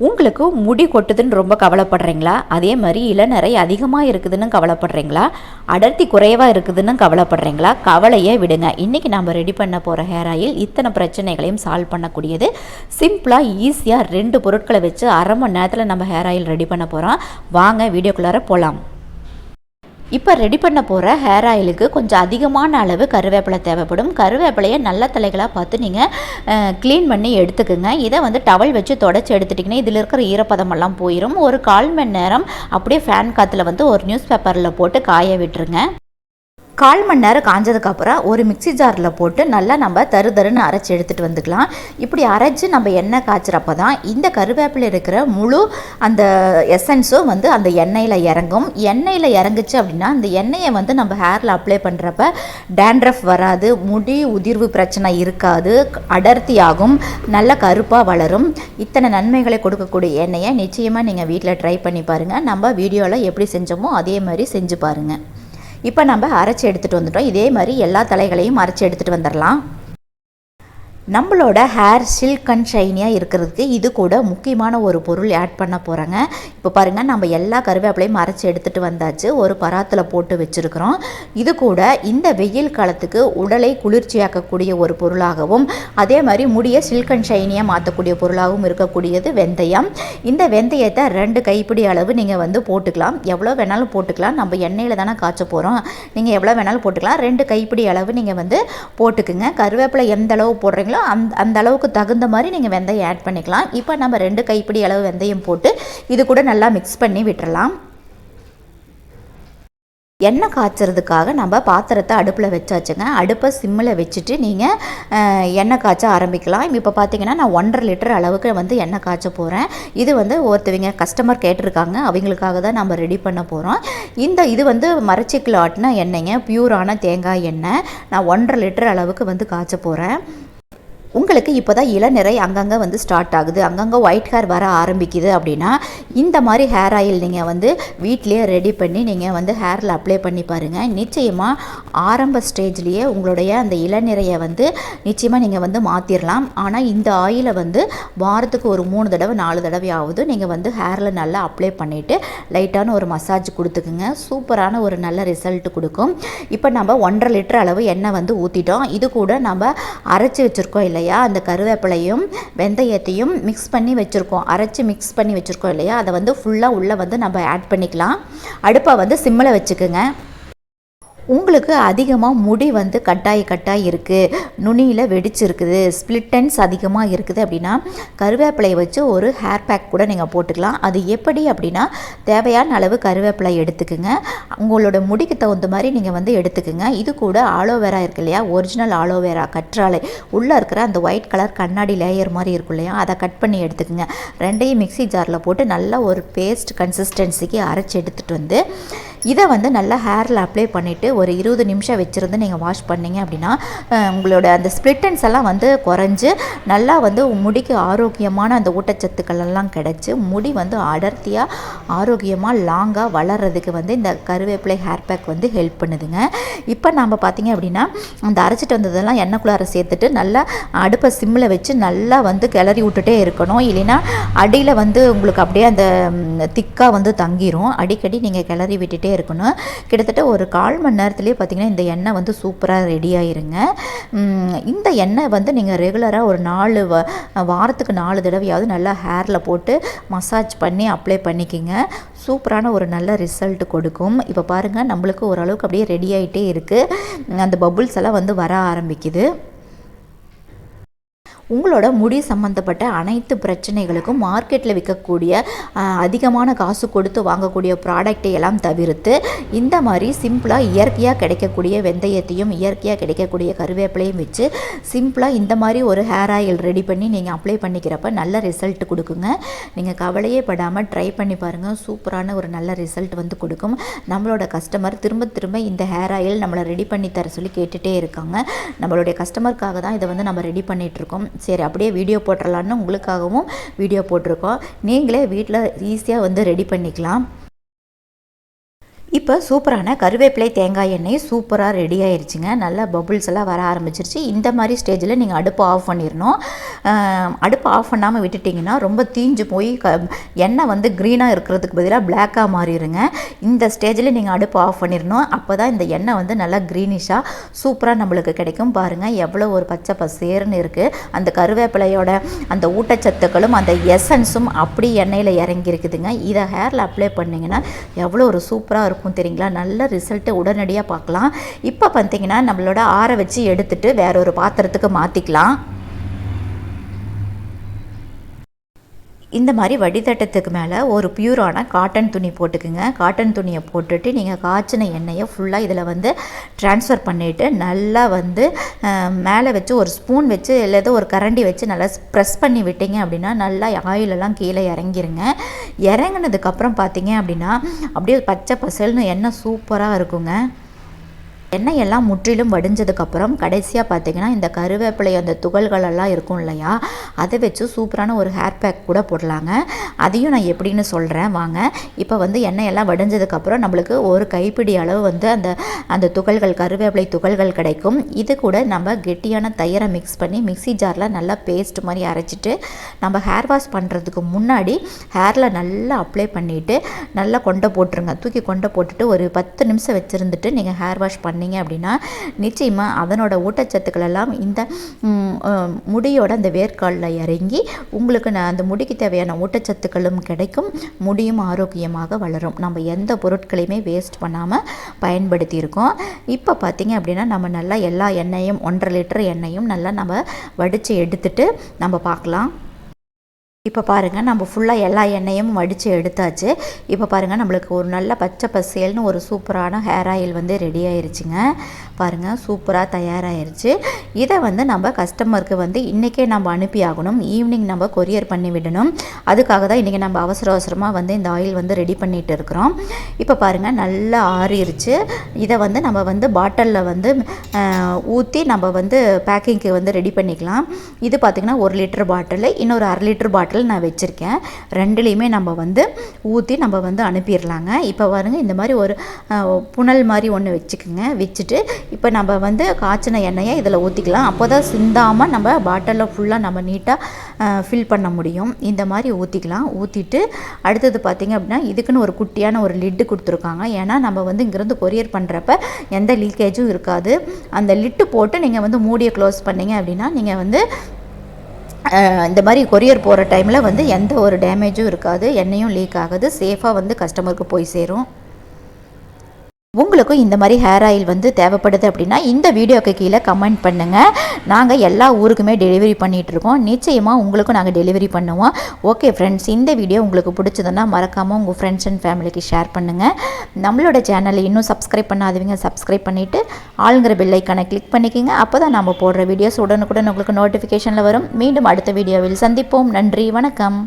உங்களுக்கு முடி கொட்டுதுன்னு ரொம்ப கவலைப்படுறீங்களா? அதே மாதிரி இளநரை அதிகமாக இருக்குதுன்னு கவலைப்படுறீங்களா? அடர்த்தி குறைவாக இருக்குதுன்னு கவலைப்படுறீங்களா? கவலையே விடுங்க. இன்றைக்கி நம்ம ரெடி பண்ண போகிற ஹேர் ஆயில் இத்தனை பிரச்சனைகளையும் சால்வ் பண்ணக்கூடியது. சிம்பிளாக ஈஸியாக 2 பொருட்களை வச்சு அரை மணி நேரத்தில் நம்ம ஹேர் ஆயில் ரெடி பண்ண போகிறோம். வாங்க வீடியோக்குள்ளார போகலாம். இப்போ ரெடி பண்ண போகிற ஹேர் ஆயிலுக்கு கொஞ்சம் அதிகமான அளவு கருவேப்பிலை தேவைப்படும். கருவேப்பிலையை நல்ல தலைகளாக பார்த்து நீங்கள் க்ளீன் பண்ணி எடுத்துக்குங்க. இதை வந்து டவல் வச்சு தொடச்சி எடுத்துட்டிங்கன்னா இதில் இருக்கிற ஈரப்பதமெல்லாம் போயிடும். ஒரு 1/4 மணி நேரம் அப்படியே ஃபேன் காற்றுல வந்து ஒரு நியூஸ் பேப்பரில் போட்டு காய விட்டுருங்க. 1/4 மணி நேரம் காஞ்சதுக்கப்புறம் ஒரு மிக்சி ஜாரில் போட்டு நல்லா நம்ம தருன்னு அரைச்சி எடுத்துகிட்டு வந்துக்கலாம். இப்படி அரைச்சி நம்ம எண்ணெய் காய்ச்சிறப்ப தான் இந்த கருவேப்பிலை இருக்கிற முழு அந்த எசன்ஸும் வந்து அந்த எண்ணெயில் இறங்கும். எண்ணெயில் இறங்குச்சு அப்படின்னா அந்த எண்ணெயை வந்து நம்ம ஹேரில் அப்ளை பண்ணுறப்ப டேண்ட்ரஃப் வராது, முடி உதிர்வு பிரச்சனை இருக்காது, அடர்த்தியாகும், நல்ல கருப்பாக வளரும். இத்தனை நன்மைகளை கொடுக்கக்கூடிய எண்ணெயை நிச்சயமாக நீங்கள் வீட்டில் ட்ரை பண்ணி பாருங்கள். நம்ம வீடியோவில் எப்படி செஞ்சோமோ அதே மாதிரி செஞ்சு பாருங்கள். இப்போ நம்ம அரைச்சி எடுத்துகிட்டு வந்துட்டோம். இதே மாதிரி எல்லா தலைகளையும் அரைச்சி எடுத்துகிட்டு வந்துடலாம். நம்மளோட ஹேர் சில்க் அண்ட் ஷைனியாக இருக்கிறதுக்கு இது கூட முக்கியமான ஒரு பொருள் ஆட் பண்ண போகிறாங்க. இப்போ பாருங்கள், நம்ம எல்லா கருவேப்பிலையும் அரைச்சி எடுத்துகிட்டு வந்தாச்சு. ஒரு பராத்தில் போட்டு வச்சுருக்கிறோம். இது கூட இந்த வெயில் காலத்துக்கு உடலை குளிர்ச்சியாக்கக்கூடிய ஒரு பொருளாகவும் அதே மாதிரி முடிய சில்க் அண்ட் ஷைனியாக மாற்றக்கூடிய பொருளாகவும் இருக்கக்கூடியது வெந்தயம். இந்த வெந்தயத்தை 2 கைப்பிடி அளவு நீங்கள் வந்து போட்டுக்கலாம். எவ்வளோ வேணாலும் போட்டுக்கலாம். நம்ம எண்ணெயில் தானே காய்ச்ச போகிறோம். நீங்கள் எவ்வளோ வேணாலும் போட்டுக்கலாம். 2 கைப்பிடி அளவு நீங்கள் வந்து போட்டுக்குங்க. கருவேப்பிலை எந்த அளவு போடுறீங்களோ அந்த அளவுக்கு தகுந்த மாதிரி நீங்கள் வெந்தயம் ஆட் பண்ணிக்கலாம். இப்போ நம்ம 2 கைப்பிடி அளவு வெந்தயம் போட்டு இது கூட நல்லா மிக்ஸ் பண்ணி விட்டுறலாம். எண்ணெய் காய்ச்சறதுக்காக நம்ம பாத்திரத்தை அடுப்பில் வச்சாச்சுங்க. அடுப்பை சிம்மில் வச்சுட்டு நீங்கள் எண்ணெய் காய்ச்ச ஆரம்பிக்கலாம். இப்போ பார்த்தீங்கன்னா நான் 1.5 லிட்டர் அளவுக்கு வந்து எண்ணெய் காய்ச்ச போகிறேன். இது வந்து ஒருத்தவங்க கஸ்டமர் கேட்டிருக்காங்க, அவங்களுக்காக தான் நம்ம ரெடி பண்ண போகிறோம். இது வந்து மரச்சிக்கில் ஆட்டின எண்ணெய்ங்க, பியூரான தேங்காய் எண்ணெய். நான் 1.5 லிட்டர் அளவுக்கு வந்து காய்ச்ச போகிறேன். உங்களுக்கு இப்போ தான் இளநிறை அங்கங்கே வந்து ஸ்டார்ட் ஆகுது, அங்கங்கே ஒயிட் ஹேர் வர ஆரம்பிக்குது அப்படின்னா இந்த மாதிரி ஹேர் ஆயில் நீங்கள் வந்து வீட்டிலேயே ரெடி பண்ணி நீங்கள் வந்து ஹேரில் அப்ளை பண்ணி பாருங்கள். நிச்சயமாக ஆரம்ப ஸ்டேஜ்லேயே உங்களுடைய அந்த இளநிறையை வந்து நிச்சயமாக நீங்கள் வந்து மாற்றிடலாம். ஆனால் இந்த ஆயிலை வந்து வாரத்துக்கு ஒரு 3 தடவை 4 தடவையாவது நீங்கள் வந்து ஹேரில் நல்லா அப்ளை பண்ணிவிட்டு லைட்டான ஒரு மசாஜ் கொடுத்துக்குங்க. சூப்பரான ஒரு நல்ல ரிசல்ட் கொடுக்கும். இப்போ நம்ம 1.5 லிட்டர் அளவு எண்ணெய் வந்து ஊற்றிட்டோம். இது கூட நம்ம அரைச்சி வச்சுருக்கோம் இல்லையா, அந்த கருவேப்பிலையும் வெந்தயத்தையும் மிக்ஸ் பண்ணி வச்சுருக்கோம், அரைச்சி மிக்ஸ் பண்ணி வச்சுருக்கோம் இல்லையா, அதை வந்து ஃபுல்லாக உள்ளே வந்து நம்ம ஆட் பண்ணிக்கலாம். அடுப்பை வந்து சிம்மில் வச்சுக்கோங்க. உங்களுக்கு அதிகமாக முடி வந்து கட்டாய் இருக்குது, நுனியில் வெடிச்சிருக்குது, ஸ்ப்ளிட்டன்ஸ் அதிகமாக இருக்குது அப்படின்னா கருவேப்பிலையை வச்சு ஒரு ஹேர் பேக் கூட நீங்கள் போட்டுக்கலாம். அது எப்படி அப்படின்னா தேவையான அளவு கருவேப்பிலை எடுத்துக்குங்க. உங்களோட முடிக்கு தகுந்த மாதிரி நீங்கள் வந்து எடுத்துக்குங்க. இது கூட ஆலோவேரா இருக்கு இல்லையா, ஒரிஜினல் ஆலோவேரா கற்றாழை உள்ளே இருக்கிற அந்த ஒயிட் கலர் கண்ணாடி லேயர் மாதிரி இருக்கும் இல்லையா, அதை கட் பண்ணி எடுத்துக்குங்க. 2யும் மிக்சி ஜாரில் போட்டு நல்லா ஒரு பேஸ்ட் கன்சிஸ்டன்சிக்கு அரைச்சி எடுத்துகிட்டு வந்து இதை வந்து நல்லா ஹேரில் அப்ளை பண்ணிவிட்டு ஒரு 20 நிமிஷம் வச்சுருந்து நீங்கள் வாஷ் பண்ணிங்க அப்படின்னா உங்களோட அந்த ஸ்ப்ளிட்டன்ஸ் எல்லாம் வந்து குறைஞ்சி நல்லா வந்து முடிக்கு ஆரோக்கியமான அந்த ஊட்டச்சத்துக்கள் எல்லாம் கிடச்சி முடி வந்து அடர்த்தியாக ஆரோக்கியமாக லாங்காக வளர்கிறதுக்கு வந்து இந்த கருவேப்பிலை ஹேர் பேக் வந்து ஹெல்ப் பண்ணுதுங்க. இப்போ நம்ம பார்த்திங்க அப்படின்னா அந்த அரைச்சிட்டு வந்ததெல்லாம் எண்ணெய்க்குள்ளார சேர்த்துட்டு நல்லா அடுப்பை சிம்மில் வச்சு நல்லா வந்து கிளறி விட்டுட்டே இருக்கணும். இல்லைன்னா அடியில் வந்து உங்களுக்கு அப்படியே அந்த திக்காக வந்து தங்கிரும். அடிக்கடி நீங்கள் கிளறி விட்டுட்டே இருக்கணும். கிட்டத்தட்ட ஒரு 1/4 மணி நேரத்துலேயே பார்த்திங்கன்னா இந்த எண்ணெய் வந்து சூப்பராக ரெடி ஆயிருங்க. இந்த எண்ணெய் வந்து நீங்கள் ரெகுலராக ஒரு 4 வாரத்துக்கு 4 தடவையாவது நல்லா ஹேரில் போட்டு மசாஜ் பண்ணி அப்ளை பண்ணிக்கிங்க. சூப்பரான ஒரு நல்ல ரிசல்ட் கொடுக்கும். இப்போ பாருங்கள், நம்மளுக்கு ஓரளவுக்கு அப்படியே ரெடி ஆகிட்டே இருக்குது. அந்த பபுள்ஸ் எல்லாம் வந்து வர ஆரம்பிக்குது. உங்களோட முடி சம்மந்தப்பட்ட அனைத்து பிரச்சனைகளுக்கும் மார்க்கெட்டில் விற்கக்கூடிய அதிகமான காசு கொடுத்து வாங்கக்கூடிய ப்ராடக்டை எல்லாம் தவிர்த்து இந்த மாதிரி சிம்பிளாக இயற்கையாக கிடைக்கக்கூடிய வெந்தயத்தையும் இயற்கையாக கிடைக்கக்கூடிய கருவேப்பிலையும் வச்சு சிம்பிளாக இந்த மாதிரி ஒரு ஹேர் ஆயில் ரெடி பண்ணி நீங்கள் அப்ளை பண்ணிக்கிறப்ப நல்ல ரிசல்ட் கொடுக்குங்க. நீங்கள் கவலையே படாமல் ட்ரை பண்ணி பாருங்கள். சூப்பரான ஒரு நல்ல ரிசல்ட் வந்து கொடுக்கும். நம்மளோட கஸ்டமர் திரும்ப திரும்ப இந்த ஹேர் ஆயில் நம்மளை ரெடி பண்ணி தர சொல்லி கேட்டுகிட்டே இருக்காங்க. நம்மளுடைய கஸ்டமருக்காக தான் இதை வந்து நம்ம ரெடி பண்ணிகிட்ருக்கோம். சரி, அப்படியே வீடியோ போட்டுடலான்னு உங்களுக்காகவும் வீடியோ போட்டிருக்கோம். நீங்களே வீட்டில் ஈஸியாக வந்து ரெடி பண்ணிக்கலாம். இப்போ சூப்பரான கருவேப்பிலை தேங்காய் எண்ணெய் சூப்பராக ரெடி ஆயிடுச்சுங்க. நல்லா பபுள்ஸ் எல்லாம் வர ஆரம்பிச்சிருச்சு. இந்த மாதிரி ஸ்டேஜில் நீங்கள் அடுப்பு ஆஃப் பண்ணிடணும். அடுப்பு ஆஃப் பண்ணாமல் விட்டுட்டிங்கன்னா ரொம்ப தீஞ்சு போய் எண்ணெய் வந்து க்ரீனாக இருக்கிறதுக்கு பதிலாக பிளாக்காக மாறிடுங்க. இந்த ஸ்டேஜில் நீங்கள் அடுப்பு ஆஃப் பண்ணிடணும். அப்போ தான் இந்த எண்ணெய் வந்து நல்லா க்ரீனிஷாக சூப்பராக நம்மளுக்கு கிடைக்கும். பாருங்கள் எவ்வளோ ஒரு பச்சை பசேர்னு இருக்குது. அந்த கருவேப்பிலையோட அந்த ஊட்டச்சத்துக்களும் அந்த எசன்ஸும் அப்படி எண்ணெயில் இறங்கியிருக்குதுங்க. இதை ஹேரில் அப்ளை பண்ணிங்கன்னா எவ்வளோ ஒரு சூப்பராக இருக்கும் தெரியுங்களா. நல்ல ரிசல்ட்டு உடனடியாக பார்க்கலாம். இப்போ பார்த்தீங்கன்னா நம்மளோட ஆற வச்சு எடுத்துட்டு வேற ஒரு பாத்திரத்துக்கு மாற்றிக்கலாம். இந்த மாதிரி வடிதட்டத்துக்கு மேலே ஒரு பியூரான காட்டன் துணி போட்டுக்குங்க. காட்டன் துணியை போட்டுட்டு நீங்கள் காய்ச்சின எண்ணெயை ஃபுல்லாக இதில் வந்து ட்ரான்ஸ்ஃபர் பண்ணிவிட்டு நல்லா வந்து மேலே வச்சு ஒரு ஸ்பூன் வச்சு இல்லை ஒரு கரண்டி வச்சு நல்லா ப்ரெஸ் பண்ணி விட்டீங்க அப்படின்னா நல்லா ஆயிலெல்லாம் கீழே இறங்கிருங்க. இறங்கினதுக்கப்புறம் பார்த்தீங்க அப்படின்னா அப்படியே பச்சை பசல்னு எண்ணெய் சூப்பராக இருக்குங்க. எண்ணெய் எல்லாம் முற்றிலும் வடிஞ்சதுக்கப்புறம் கடைசியாக பார்த்தீங்கன்னா இந்த கருவேப்பிலை அந்த துகள்களெல்லாம் இருக்கும் இல்லையா, அதை வச்சு சூப்பரான ஒரு ஹேர் பேக் கூட போடலாங்க. அதையும் நான் எப்படின்னு சொல்கிறேன் வாங்க. இப்போ வந்து எண்ணெய் எல்லாம் வடிஞ்சதுக்கப்புறம் நம்மளுக்கு ஒரு கைப்பிடி அளவு வந்து அந்த துகள்கள் கருவேப்பிலை துகள்கள் கிடைக்கும். இது கூட நம்ம கெட்டியான தயிரை மிக்ஸ் பண்ணி மிக்ஸி ஜாரில் நல்லா பேஸ்ட் மாதிரி அரைச்சிட்டு நம்ம ஹேர் வாஷ் பண்ணுறதுக்கு முன்னாடி ஹேரில் நல்லா அப்ளை பண்ணிவிட்டு நல்லா கொண்டை போட்டுருங்க. தூக்கி கொண்டை போட்டுட்டு ஒரு 10 நிமிஷம் வச்சுருந்துட்டு நீங்கள் ஹேர் வாஷ் பண்ணீங்க அப்படின்னா நிச்சயமாக அதனோட ஊட்டச்சத்துக்கள் எல்லாம் இந்த முடியோட அந்த வேர்க்காலில் இறங்கி உங்களுக்கு அந்த முடிக்கு தேவையான ஊட்டச்சத்துக்களும் கிடைக்கும், முடியும் ஆரோக்கியமாக வளரும். நம்ம எந்த பொருட்களையுமே வேஸ்ட் பண்ணாமல் பயன்படுத்தியிருக்கோம். இப்போ பார்த்தீங்க அப்படின்னா நம்ம நல்லா எல்லா எண்ணெயும் 1.5 லிட்டர் எண்ணெயும் நல்லா நம்ம வடித்து எடுத்துட்டு நம்ம பார்க்கலாம். இப்போ பாருங்கள் நம்ம ஃபுல்லாக எல்லா எண்ணெயும் வடித்து எடுத்தாச்சு. இப்போ பாருங்கள் நம்மளுக்கு ஒரு நல்ல பச்சை பசேல்னு ஒரு சூப்பரான ஹேர் ஆயில் வந்து ரெடி ஆயிருச்சுங்க. பாருங்கள் சூப்பராக தயாராகிருச்சு. இதை வந்து நம்ம கஸ்டமருக்கு வந்து இன்றைக்கே நம்ம அனுப்பி ஆகணும். ஈவினிங் நம்ம கொரியர் பண்ணி விடணும். அதுக்காக தான் இன்றைக்கி நம்ம அவசரமாக வந்து இந்த ஆயில் வந்து ரெடி பண்ணிகிட்டு இருக்கிறோம். இப்போ பாருங்கள் நல்லா ஆறிடுச்சு. இதை வந்து நம்ம வந்து பாட்டிலில் வந்து ஊற்றி நம்ம வந்து பேக்கிங்க்கு வந்து ரெடி பண்ணிக்கலாம். இது பார்த்திங்கன்னா 1 லிட்டர் பாட்டில், இன்னொரு 1/2 லிட்டர் பாட்டில் நான் வச்சுருக்கேன். ரெண்டுலேயுமே நம்ம வந்து ஊற்றி நம்ம வந்து அனுப்பிடலாங்க. இப்போ பாருங்கள் இந்த மாதிரி ஒரு புனல் மாதிரி ஒன்று வச்சுக்கோங்க. வச்சுட்டு இப்போ நம்ம வந்து காய்ச்சின எண்ணெயை இதில் ஊற்றிக்கலாம். அப்போ தான் சிந்தாமல் நம்ம பாட்டிலில் ஃபுல்லாக நம்ம நீட்டாக ஃபில் பண்ண முடியும். இந்த மாதிரி ஊற்றிக்கலாம். ஊற்றிட்டு அடுத்தது பார்த்திங்க அப்படின்னா இதுக்குன்னு ஒரு குட்டியான ஒரு லிட்டு கொடுத்துருக்காங்க. ஏன்னா நம்ம வந்து இங்கேருந்து கொரியர் பண்ணுறப்ப எந்த லீக்கேஜும் இருக்காது. அந்த லிட்டு போட்டு நீங்கள் வந்து மூடியை க்ளோஸ் பண்ணிங்க அப்படின்னா நீங்கள் வந்து இந்த மாதிரி கொரியர் போகிற டைமில் வந்து எந்த ஒரு டேமேஜும் இருக்காது, எண்ணெயும் லீக் ஆகாது, சேஃபாக வந்து கஸ்டமருக்கு போய் சேரும். உங்களுக்கும் இந்த மாதிரி ஹேர் ஆயில் வந்து தேவைப்படுது அப்படின்னா இந்த வீடியோக்கு கீழே கமெண்ட் பண்ணுங்கள். நாங்கள் எல்லா ஊருக்குமே டெலிவரி பண்ணிகிட்ருக்கோம். நிச்சயமாக உங்களுக்கும் நாங்கள் டெலிவரி பண்ணுவோம். ஓகே ஃப்ரெண்ட்ஸ், இந்த வீடியோ உங்களுக்கு பிடிச்சதுன்னா மறக்காமல் உங்கள் ஃப்ரெண்ட்ஸ் அண்ட் ஃபேமிலிக்கு ஷேர் பண்ணுங்கள். நம்மளோட சேனலை இன்னும் சப்ஸ்கிரைப் பண்ணாதவங்க சப்ஸ்கிரைப் பண்ணிவிட்டு ஆளுங்கிற பெல் ஐக்கானை கிளிக் பண்ணிக்கோங்க. அப்போ தான் நம்ம போடுற வீடியோஸ் உடனுக்குடன் உங்களுக்கு நோட்டிஃபிகேஷனில் வரும். மீண்டும் அடுத்த வீடியோவில் சந்திப்போம். நன்றி, வணக்கம்.